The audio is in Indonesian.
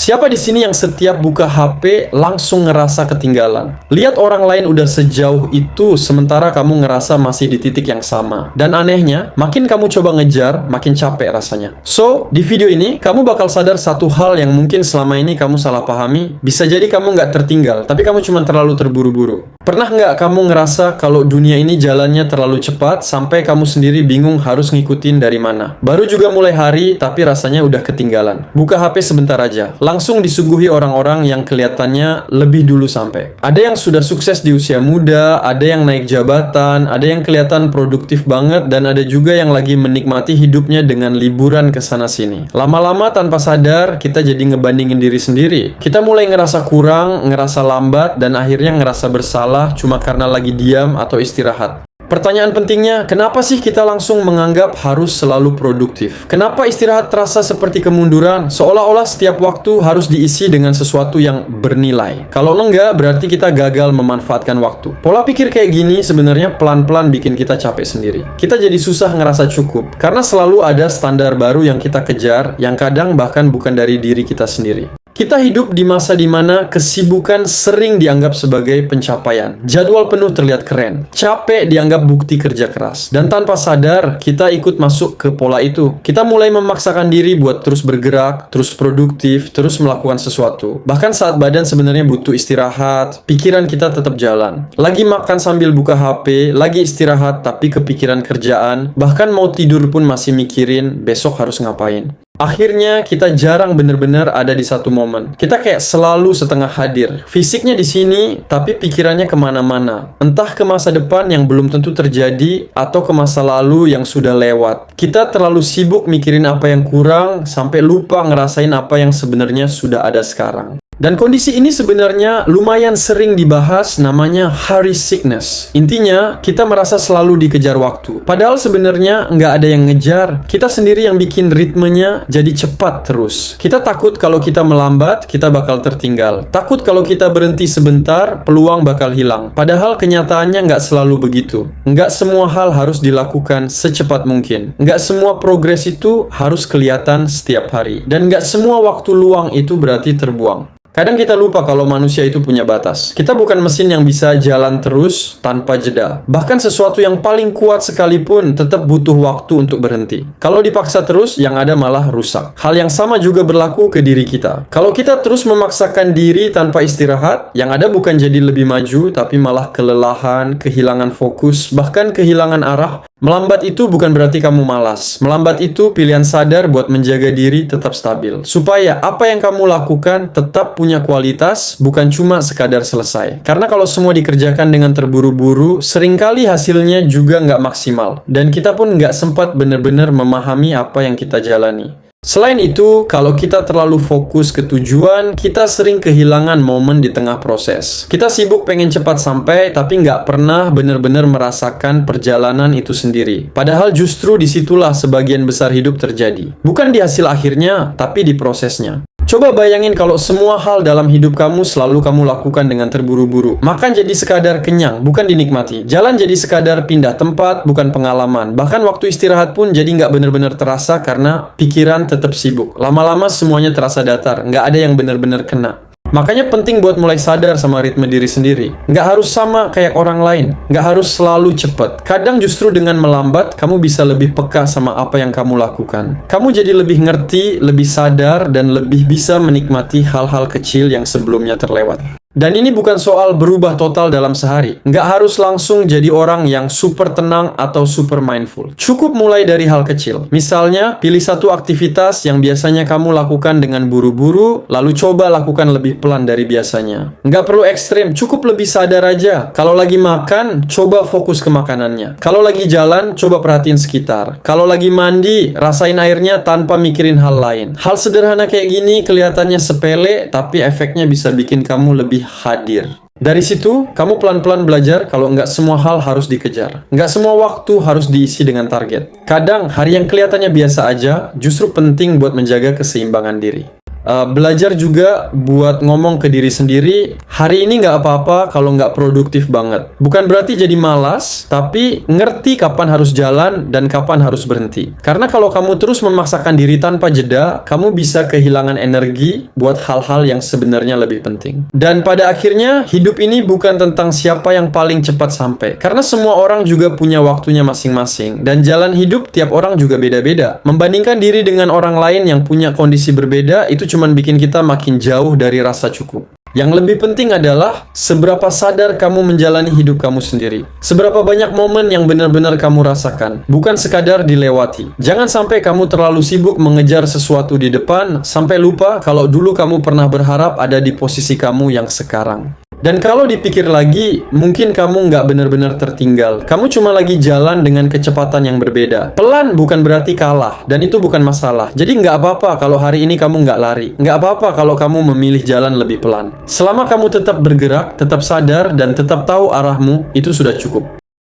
Siapa di sini yang setiap buka HP langsung ngerasa ketinggalan? Lihat orang lain udah sejauh itu, sementara kamu ngerasa masih di titik yang sama. Dan anehnya, makin kamu coba ngejar, makin capek rasanya. So, di video ini, kamu bakal sadar satu hal yang mungkin selama ini kamu salah pahami. Bisa jadi kamu nggak tertinggal, tapi kamu cuma terlalu terburu-buru. Pernah nggak kamu ngerasa kalau dunia ini jalannya terlalu cepat, sampai kamu sendiri bingung harus ngikutin dari mana? Baru juga mulai hari, tapi rasanya udah ketinggalan. Buka HP sebentar aja. Langsung disuguhi orang-orang yang kelihatannya lebih dulu sampai. Ada yang sudah sukses di usia muda, ada yang naik jabatan, ada yang kelihatan produktif banget, dan ada juga yang lagi menikmati hidupnya dengan liburan ke sana-sini. Lama-lama tanpa sadar, kita jadi ngebandingin diri sendiri. Kita mulai ngerasa kurang, ngerasa lambat, dan akhirnya ngerasa bersalah cuma karena lagi diam atau istirahat. Pertanyaan pentingnya, kenapa sih kita langsung menganggap harus selalu produktif? Kenapa istirahat terasa seperti kemunduran? Seolah-olah setiap waktu harus diisi dengan sesuatu yang bernilai. Kalau enggak, berarti kita gagal memanfaatkan waktu. Pola pikir kayak gini sebenarnya pelan-pelan bikin kita capek sendiri. Kita jadi susah ngerasa cukup, karena selalu ada standar baru yang kita kejar, yang kadang bahkan bukan dari diri kita sendiri. Kita hidup di masa dimana kesibukan sering dianggap sebagai pencapaian. Jadwal penuh terlihat keren. Capek dianggap bukti kerja keras. Dan tanpa sadar, kita ikut masuk ke pola itu. Kita mulai memaksakan diri buat terus bergerak, terus produktif, terus melakukan sesuatu. Bahkan saat badan sebenarnya butuh istirahat, pikiran kita tetap jalan. Lagi makan sambil buka HP, lagi istirahat tapi kepikiran kerjaan. Bahkan mau tidur pun masih mikirin besok harus ngapain. Akhirnya kita jarang bener-bener ada di satu momen. Kita kayak selalu setengah hadir. Fisiknya di sini, tapi pikirannya kemana-mana. Entah ke masa depan yang belum tentu terjadi, atau ke masa lalu yang sudah lewat. Kita terlalu sibuk mikirin apa yang kurang, sampai lupa ngerasain apa yang sebenarnya sudah ada sekarang. Dan kondisi ini sebenarnya lumayan sering dibahas, namanya hurry sickness. Intinya, kita merasa selalu dikejar waktu. Padahal sebenarnya nggak ada yang ngejar. Kita sendiri yang bikin ritmenya jadi cepat terus. Kita takut kalau kita melambat, kita bakal tertinggal. Takut kalau kita berhenti sebentar, peluang bakal hilang. Padahal kenyataannya nggak selalu begitu. Nggak semua hal harus dilakukan secepat mungkin. Nggak semua progres itu harus kelihatan setiap hari. Dan nggak semua waktu luang itu berarti terbuang. Kadang kita lupa kalau manusia itu punya batas. Kita bukan mesin yang bisa jalan terus tanpa jeda. Bahkan sesuatu yang paling kuat sekalipun tetap butuh waktu untuk berhenti. Kalau dipaksa terus, yang ada malah rusak. Hal yang sama juga berlaku ke diri kita. Kalau kita terus memaksakan diri tanpa istirahat, yang ada bukan jadi lebih maju, tapi malah kelelahan, kehilangan fokus, bahkan kehilangan arah. Melambat itu bukan berarti kamu malas. Melambat itu pilihan sadar buat menjaga diri tetap stabil. Supaya apa yang kamu lakukan tetap punya kualitas, bukan cuma sekadar selesai. Karena kalau semua dikerjakan dengan terburu-buru, seringkali hasilnya juga nggak maksimal. Dan kita pun nggak sempat benar-benar memahami apa yang kita jalani. Selain itu, kalau kita terlalu fokus ke tujuan, kita sering kehilangan momen di tengah proses. Kita sibuk pengen cepat sampai, tapi nggak pernah benar-benar merasakan perjalanan itu sendiri. Padahal justru disitulah sebagian besar hidup terjadi. Bukan di hasil akhirnya, tapi di prosesnya. Coba bayangin kalau semua hal dalam hidup kamu selalu kamu lakukan dengan terburu-buru. Makan jadi sekadar kenyang, bukan dinikmati. Jalan jadi sekadar pindah tempat, bukan pengalaman. Bahkan waktu istirahat pun jadi nggak benar-benar terasa karena pikiran tetap sibuk. Lama-lama semuanya terasa datar, nggak ada yang benar-benar kena. Makanya penting buat mulai sadar sama ritme diri sendiri. Nggak harus sama kayak orang lain. Nggak harus selalu cepat. Kadang justru dengan melambat, kamu bisa lebih peka sama apa yang kamu lakukan. Kamu jadi lebih ngerti, lebih sadar, dan lebih bisa menikmati hal-hal kecil yang sebelumnya terlewat. Dan ini bukan soal berubah total dalam sehari. Nggak harus langsung jadi orang yang super tenang atau super mindful. Cukup mulai dari hal kecil. Misalnya, pilih satu aktivitas yang biasanya kamu lakukan dengan buru-buru, lalu coba lakukan lebih pelan dari biasanya. Nggak perlu ekstrim, cukup lebih sadar aja. Kalau lagi makan, coba fokus ke makanannya. Kalau lagi jalan, coba perhatiin sekitar. Kalau lagi mandi, rasain airnya tanpa mikirin hal lain. Hal sederhana kayak gini kelihatannya sepele, tapi efeknya bisa bikin kamu lebih hadir. Dari situ, kamu pelan-pelan belajar kalau nggak semua hal harus dikejar. Nggak semua waktu harus diisi dengan target. Kadang, hari yang kelihatannya biasa aja, justru penting buat menjaga keseimbangan diri. Belajar juga buat ngomong ke diri sendiri, hari ini nggak apa-apa kalau nggak produktif banget. Bukan berarti jadi malas, tapi ngerti kapan harus jalan dan kapan harus berhenti. Karena kalau kamu terus memaksakan diri tanpa jeda, kamu bisa kehilangan energi buat hal-hal yang sebenarnya lebih penting. Dan pada akhirnya, hidup ini bukan tentang siapa yang paling cepat sampai. Karena semua orang juga punya waktunya masing-masing. Dan jalan hidup tiap orang juga beda-beda. Membandingkan diri dengan orang lain yang punya kondisi berbeda, itu cuman bikin kita makin jauh dari rasa cukup. Yang lebih penting adalah seberapa sadar kamu menjalani hidup kamu sendiri. Seberapa banyak momen yang benar-benar kamu rasakan, bukan sekadar dilewati. Jangan sampai kamu terlalu sibuk mengejar sesuatu di depan, sampai lupa kalau dulu kamu pernah berharap ada di posisi kamu yang sekarang. Dan kalau dipikir lagi, mungkin kamu nggak benar-benar tertinggal. Kamu cuma lagi jalan dengan kecepatan yang berbeda. Pelan bukan berarti kalah, dan itu bukan masalah. Jadi nggak apa-apa kalau hari ini kamu nggak lari. Nggak apa-apa kalau kamu memilih jalan lebih pelan. Selama kamu tetap bergerak, tetap sadar, dan tetap tahu arahmu, itu sudah cukup.